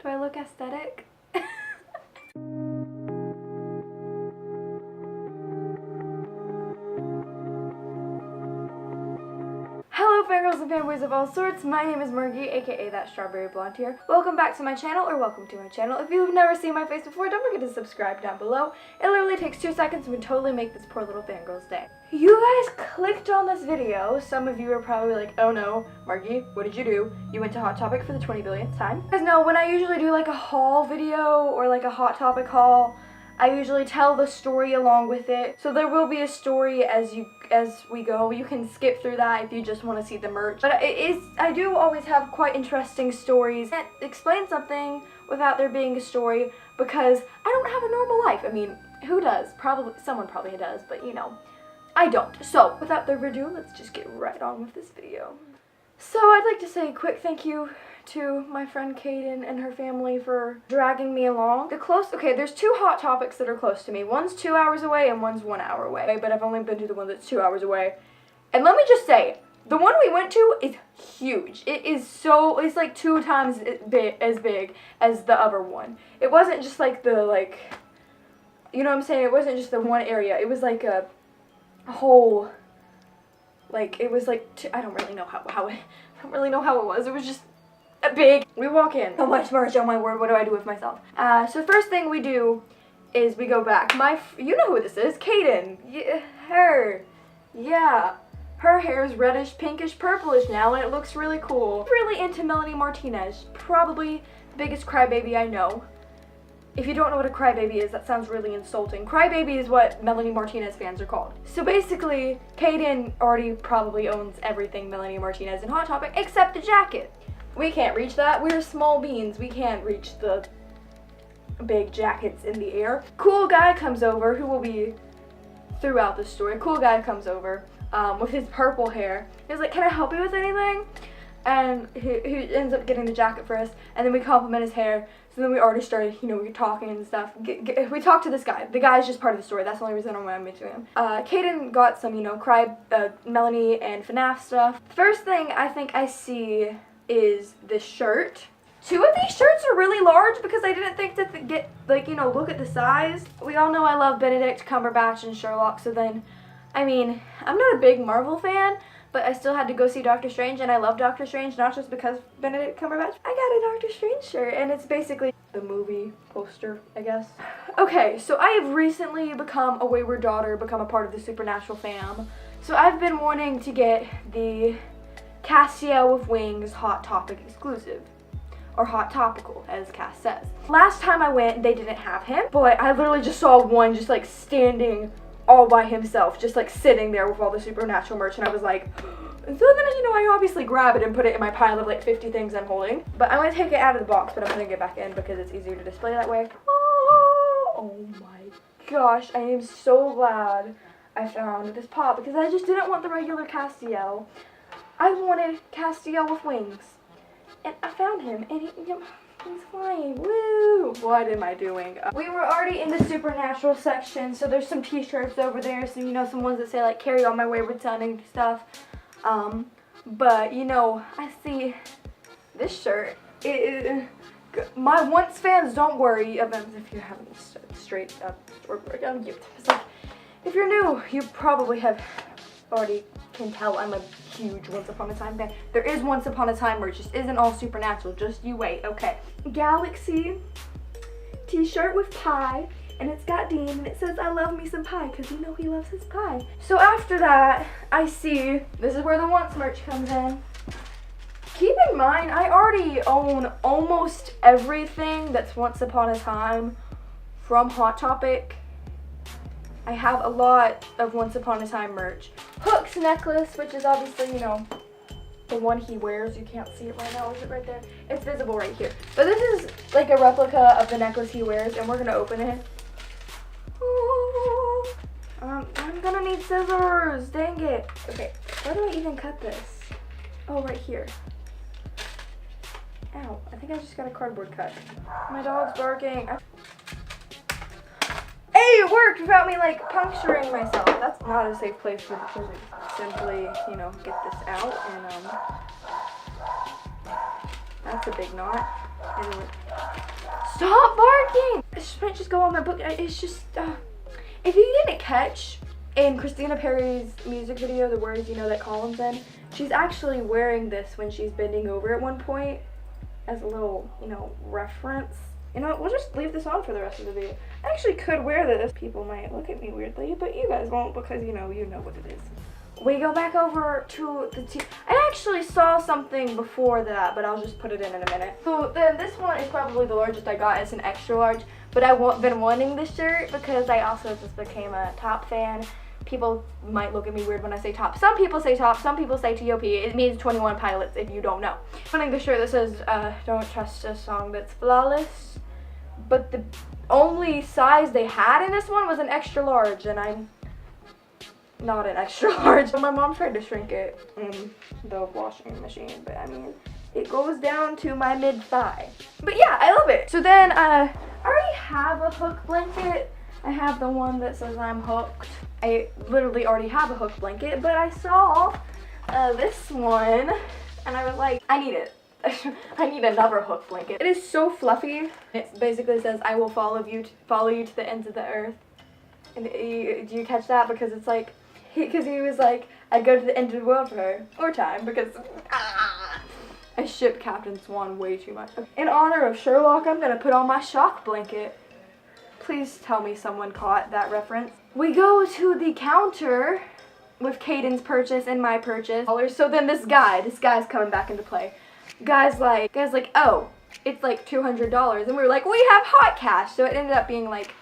Do I look aesthetic? Hello fangirls and fanboys of all sorts, my name is Margee, aka ThatStrawberryBlonde here. Welcome back to my channel, or welcome to my channel. If you've never seen my face before, don't forget to subscribe down below. It literally takes 2 seconds and would totally make this poor little fangirl's day. You guys clicked on this video. Some of you are probably like, oh no, Margee, what did you do? You went to Hot Topic for the 20 billionth time. You guys know when I usually do like a haul video or like a Hot Topic haul, I usually tell the story along with it. So there will be a story as we go. You can skip through that if you just want to see the merch. But I do always have quite interesting stories that explain something without there being a story, because I don't have a normal life. I mean, who does? Someone probably does, but you know, I don't. So without further ado, let's just get right on with this video. So I'd like to say a quick thank you to my friend Kaden and her family for dragging me along. Okay, there's 2 Hot Topics that are close to me. One's 2 hours away and one's 1 hour away, but I've only been to the one that's 2 hours away. And let me just say, the one we went to is huge. It's like 2 times as big as the other one. It wasn't just like you know what I'm saying? It wasn't just the one area. It was like a whole, like, it was like, I don't really know how it was. It was just big. We walk in. So much merch, oh my word, what do I do with myself? So first thing we do is we go back. You know who this is, Kaden. Yeah. Her hair is reddish, pinkish, purplish now, and it looks really cool. Really into Melanie Martinez. Probably the biggest crybaby I know. If you don't know what a crybaby is, that sounds really insulting. Crybaby is what Melanie Martinez fans are called. So basically, Kaden already probably owns everything Melanie Martinez and Hot Topic except the jacket. We can't reach that. We're small beans. We can't reach the big jackets in the air. Cool guy comes over, who will be throughout the story. Cool guy comes over with his purple hair. He was like, can I help you with anything? And he ends up getting the jacket for us, and then we compliment his hair. So then we already started, you know, we were talking and stuff. We talked to this guy. The guy's just part of the story. That's the only reason I'm mentioning him. Kaden got some, you know, Melanie and FNAF stuff. First thing I think I see is this shirt. 2 of these shirts are really large because I didn't think to get, like, you know, look at the size. We all know I love Benedict Cumberbatch and Sherlock, so then, I mean, I'm not a big Marvel fan, but I still had to go see Doctor Strange, and I love Doctor Strange, not just because Benedict Cumberbatch. I got a Doctor Strange shirt, and it's basically the movie poster, I guess. Okay, so I have recently become a wayward daughter, become a part of the Supernatural fam. So I've been wanting to get the Castiel with Wings Hot Topic exclusive, or Hot Topical, as Cass says. Last time I went, they didn't have him, but I literally just saw one just like standing all by himself, just like sitting there with all the Supernatural merch, and I was like, and so then, you know, I obviously grab it and put it in my pile of like 50 things I'm holding. But I'm gonna take it out of the box, but I'm gonna get back in because it's easier to display that way. Oh my gosh, I am so glad I found this pop, because I just didn't want the regular Castiel. I wanted Castiel with wings, and I found him, and he's flying. Woo! What am I doing? We were already in the Supernatural section, so there's some t-shirts over there, some, you know, some ones that say like "Carry on my wayward son" and stuff. But you know, I see this shirt. My once fans, don't worry about if you haven't straight up or down. It's like, if you're new, you probably have already can tell I'm a huge Once Upon a Time fan. There is Once Upon a Time merch, just isn't all Supernatural, just you wait, okay. Galaxy t-shirt with pie, and it's got Dean, and it says I love me some pie, because you know he loves his pie. So after that, I see, this is where the Once merch comes in. Keep in mind, I already own almost everything that's Once Upon a Time from Hot Topic. I have a lot of Once Upon a Time merch. Hook's necklace, which is obviously, you know, the one he wears. You can't see it right now. Is it right there? It's visible right here. But this is like a replica of the necklace he wears, and we're gonna open it. Ooh. I'm gonna need scissors. Dang it. Okay, where do I even cut this? Oh, right here. Ow, I think I just got a cardboard cut. My dog's barking. Hey, it worked without me like puncturing myself. That's not a safe place for the scissors. Simply, you know, get this out, and that's a big knot. Anyway. Stop barking! This might just go on my book. It's just, if you didn't catch in Christina Perri's music video, the words, you know, that Colin's in, she's actually wearing this when she's bending over at one point as a little, you know, reference. You know, we'll just leave this on for the rest of the video. I actually could wear this. People might look at me weirdly, but you guys won't because, you know what it is. We go back over to the I actually saw something before that, but I'll just put it in a minute. So then this one is probably the largest I got. It's an extra large, but I've been wanting this shirt because I also just became a Top fan. People might look at me weird when I say Top. Some people say Top, some people say TOP. It means 21 Pilots if you don't know. I'm wanting the shirt that says, don't trust a song that's flawless. But the only size they had in this one was an extra large, and I'm not an extra large. My mom tried to shrink it in the washing machine, but I mean, it goes down to my mid-thigh. But yeah, I love it. So then, I already have a hook blanket. I have the one that says I'm hooked. I literally already have a hook blanket, but I saw this one, and I was like, I need it. I need another hook blanket. It is so fluffy. It basically says, I will follow you to the ends of the earth. And do you catch that? Because it's like, because he was like, I'd go to the end of the world for her. Or time, because I ship Captain Swan way too much. In honor of Sherlock, I'm gonna put on my shock blanket. Please tell me someone caught that reference. We go to the counter with Caden's purchase and my purchase. So then this guy's coming back into play. Guy's like, oh, it's like $200. And we were like, we have hot cash. So it ended up being like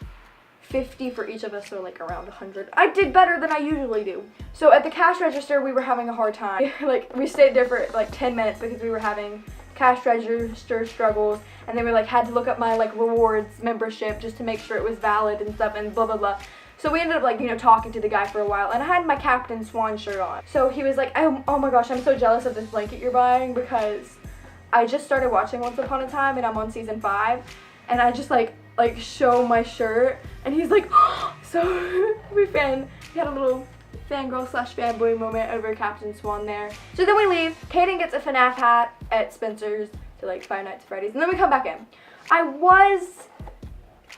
50 for each of us, so like around 100. I did better than I usually do. So at the cash register, we were having a hard time. Like, we stayed there for like 10 minutes because we were having cash register struggles, and then we like had to look up my like rewards membership just to make sure it was valid and stuff, and blah blah blah. So we ended up like, you know, talking to the guy for a while, and I had my Captain Swan shirt on. So he was like, oh my gosh, I'm so jealous of this blanket you're buying because I just started watching Once Upon a Time and I'm on season 5, and I just like show my shirt, and he's like, oh! So we had a little fangirl/fanboy moment over Captain Swan there. So then we leave. Kaden gets a FNAF hat at Spencer's to like Five Nights at Freddy's, and then we come back in.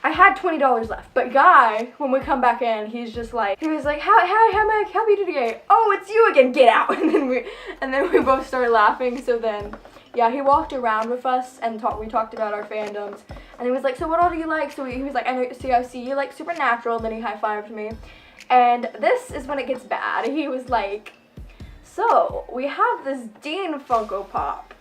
I had $20 left, but Guy, when we come back in, he was like, how may I help you today? Oh, it's you again, get out. And then we both started laughing. So then, yeah, he walked around with us and we talked about our fandoms. And he was like, so what all do you like? So he was like, I see you like Supernatural. And then he high-fived me. And this is when it gets bad. He was like, so we have this Dean Funko Pop.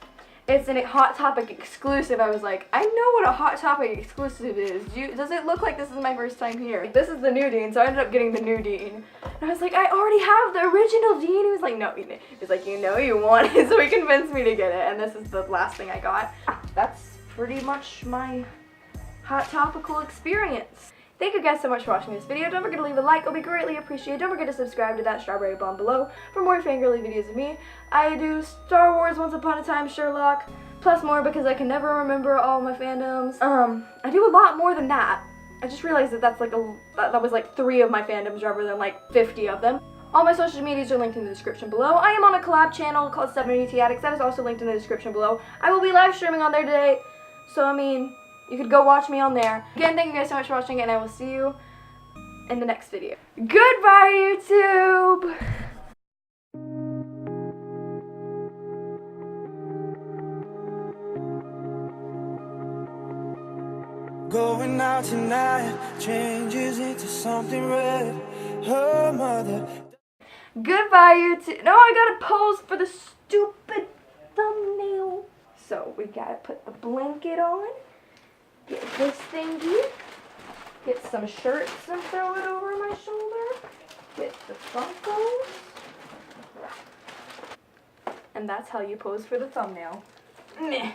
It's a Hot Topic exclusive. I was like, I know what a Hot Topic exclusive is. Does it look like this is my first time here? This is the new Dean, so I ended up getting the new Dean. And I was like, I already have the original Dean. He was like, no. He's like, you know you want it, so he convinced me to get it. And this is the last thing I got. That's pretty much my Hot Topical experience. Thank you guys so much for watching this video. Don't forget to leave a like, it'll be greatly appreciated. Don't forget to subscribe to ThatStrawberryBlonde below for more fangirly videos of me. I do Star Wars, Once Upon a Time, Sherlock, plus more because I can never remember all my fandoms. I do a lot more than that. I just realized that that was like 3 of my fandoms rather than like 50 of them. All my social medias are linked in the description below. I am on a collab channel called 70 Addicts. That is also linked in the description below. I will be live streaming on there today, so I mean, you could go watch me on there. Again, thank you guys so much for watching, and I will see you in the next video. Goodbye, YouTube! Going out tonight changes into something red. Her mother. Goodbye, YouTube. No, I gotta pose for the stupid thumbnail. So we gotta put the blanket on. Get this thingy, get some shirts and throw it over my shoulder, get the Funkos, and that's how you pose for the thumbnail. Meh.